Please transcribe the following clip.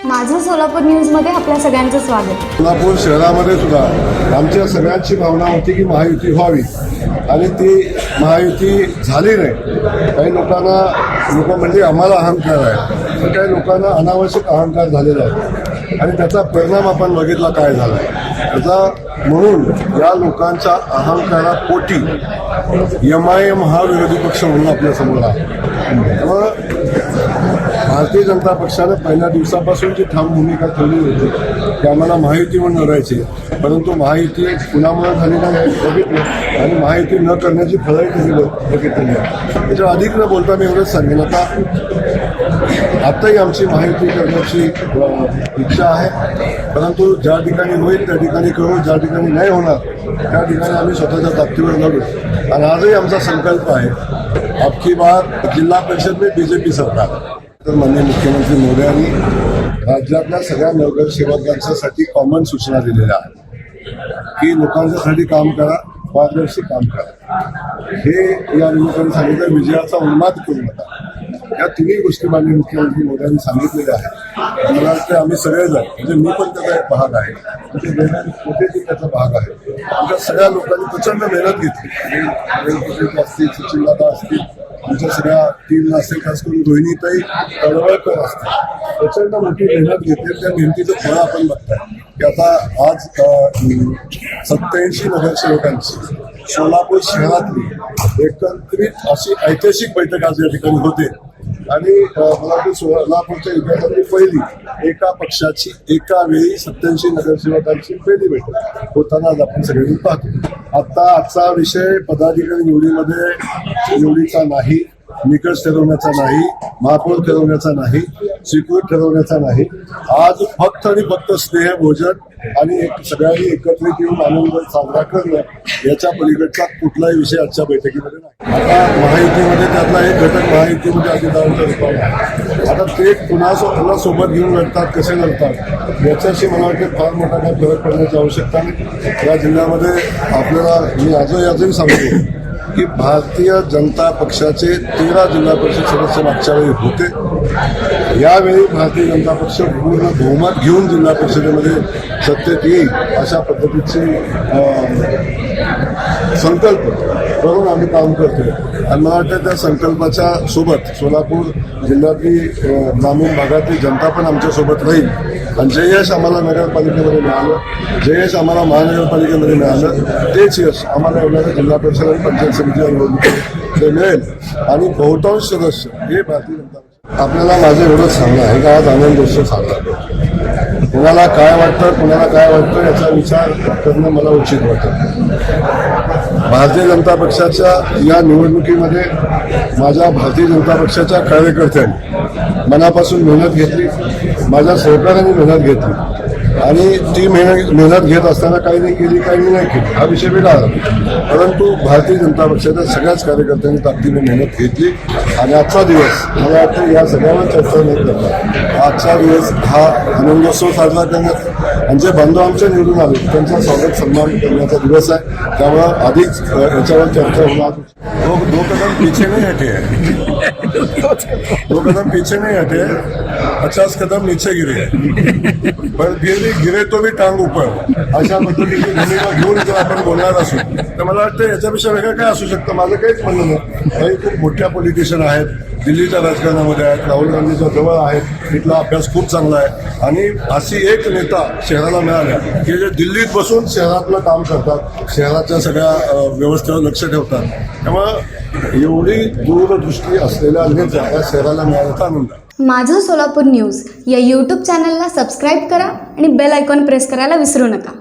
माझं सोलापूर न्यूजमध्ये आपल्या सगळ्यांचं स्वागत. सोलापूर शहरामध्ये सुद्धा आमच्या सगळ्यांची भावना होती की महायुती व्हावी आणि ती महायुती झाली नाही. काही लोक म्हणजे आम्हाला अहंकार आहे, तर काही लोकांना अनावश्यक अहंकार झालेला आहे आणि त्याचा परिणाम आपण बघितला काय झाला आहे. त्याचा म्हणून या लोकांच्या अहंकारापोटी MIM हा विरोधी पक्ष म्हणून आपल्यासमोर आहे. त्यामुळं भारतीय जनता पक्षाने पहिल्या दिवसापासून जी ठाम भूमिका ठेवली होती की आम्हाला महायुती म्हणून लढायची, परंतु महायुती कुणामुळे झाली नाही बघितलं आणि महायुती न करण्याची फळही त्यांनी बघितलेली आहे. त्याच्यावर अधिक न बोलता मी एवढंच सांगेन, आताही आमची महायुती करण्याची इच्छा आहे, परंतु ज्या ठिकाणी होईल त्या ठिकाणी करू, ज्या ठिकाणी नाही होणार त्या ठिकाणी आम्ही स्वतःच्या ताकदीवर लढू. आणि आजही आमचा संकल्प आहे, अबकी बार जिल्हा परिषद में BJP सरकार. तर माननीय मुख्यमंत्री मोदयांनी राज्यातल्या सगळ्या नगरसेवकांसाठी कॉमन सूचना दिलेल्या आहेत की लोकांच्यासाठी काम करा, पारदर्शी काम करा. हे या निमित्ताने सांगितलं, विजयाचा उन्माद करू नका. या तिन्ही गोष्टी माननीय मुख्यमंत्री मोदयांनी सांगितलेल्या आहेत. मला वाटतं आम्ही सगळेजण, म्हणजे मी पण त्याचा एक भाग आहे, म्हणजे मोठेही त्याचा भाग आहे. आमच्या सगळ्या लोकांनी प्रचंड मेहनत घेतली असतील, सचिनदादा असतील, आमच्या सगळ्या टीमला असेल, खास करून रोहिणीताई तळवळकर असतील, प्रचंड मोठी मेहनत घेतली. त्या मेहनतीचं फळ आपण बघताय की आता आज 87 नगरसेवकांची सोलापूर शहरातली एकत्रित अशी ऐतिहासिक बैठक आज या ठिकाणी होते. आणि मला वाटतं सोलापूरच्या इतिहासातली पहिली एका पक्षाची एका वेळी 87 नगरसेवकांची पहिली बैठक होताना आज आपण सगळ्यांनी पाहतो. आजचा विषय पदाधिकारी निवडीचा नाही, निकष ठरवण्याचा नाही, महापौर ठरवण्याचा नाही, स्वीकृत ठरवण्याचा नाही. आज फक्त आणि फक्त स्नेहभोजन आणि सगळ्यांनी एकत्रित येऊन आनंद साजरा करणं, याच्या पलीकडचा कुठलाही विषय आजच्या बैठकीमध्ये नाही. आता महायुतीमध्ये त्यातला एक घटक महायुतीमध्ये अजितदादांचा रूपाने आहे. आता ते कुणाला सोबत घेऊन लढतात, कसे लढतात, याच्याशी मला वाटतं फार मोठा काही फरक पडण्याची आवश्यकता नाही. या जिल्ह्यामध्ये आपल्याला मी आजही सांगतो की भारतीय जनता पक्षाचे 13 जिल्हा परिषद सदस्य मागच्या वेळी होते. यावेळी भारतीय जनता पक्ष पूर्ण बहुमत घेऊन जिल्हा परिषदेमध्ये सत्तेत येईल अशा पद्धतीचे संकल्प करून आम्ही काम करतोय. आणि मला वाटतं त्या संकल्पाच्या सोबत सोलापूर जिल्ह्यातली ग्रामीण भागातली जनता पण आमच्यासोबत राहील. आणि जे यश आम्हाला नगरपालिकेमध्ये मिळालं, जे यश आम्हाला महानगरपालिकेमध्ये मिळालं, तेच यश आम्हाला येणाऱ्या जिल्हा परिषद आणि पंचायत समितीच्या निवडणुकीत मिळेल. आणि बहुतांश सदस्य हे भारतीय जनता पक्ष. आपल्याला माझं एवढंच सांगणं आहे की आज आनंदोत्सव साजरा. कुणाला काय वाटतं याचा विचार करणं मला उचित वाटतं. भारतीय जनता पक्षाच्या या निवडणुकीमध्ये माझ्या भारतीय जनता पक्षाच्या कार्यकर्त्यांनी मनापासून मेहनत घेतली, माझ्या सहकार्याने मेहनत घेतली. आणि ती मेहनत घेत असताना काही नाही केली, काही नाही केली, हा विषय वेगळा आला. परंतु भारतीय जनता पक्षाच्या सगळ्याच कार्यकर्त्यांनी ताकदीने मेहनत घेतली. आणि आजचा दिवस मला वाटतं या सगळ्यांवर चर्चा न करता आजचा दिवस हा आनंदोत्सव साजरा करण्याचा आणि जे बंधू आमच्या निवडून आले त्यांचा स्वागत सन्मान करण्याचा दिवस आहे. त्यामुळं अधिक याच्यावर चर्चा होणार. दो कदम पीछे नहीं हटे हैं, 2 कदम पीछे नहीं हटे, 50 कदम नीचे गिरे हैं, पर फिर भी गिरे तो भी टांग ऊपर, अशा पद्धतीची भूमिका घेऊन जर आपण बोलणार असू तर मला वाटतं याच्यापेक्षा वेगळं काय असू शकतं. माझं काहीच म्हणणं नाही. काही खूप मोठ्या पॉलिटिशियन आहेत, दिल्लीच्या राजकारणामध्ये आहेत, राहुल गांधीच्या जवळ आहेत, तिथला अभ्यास खूप चांगला आहे. आणि अशी एक नेता शहराला मिळाल्या की जे दिल्लीत बसून शहरातलं काम करतात, शहराच्या सगळ्या व्यवस्थेवर लक्ष ठेवतात. त्यामुळं एवढी दूरदृष्टी असलेल्या नेता या शहराला मिळाल्याचा आनंद आहे. माझं सोलापूर न्यूज या YouTube चॅनलला सबस्क्राईब करा आणि बेल आयकॉन प्रेस करायला विसरू नका.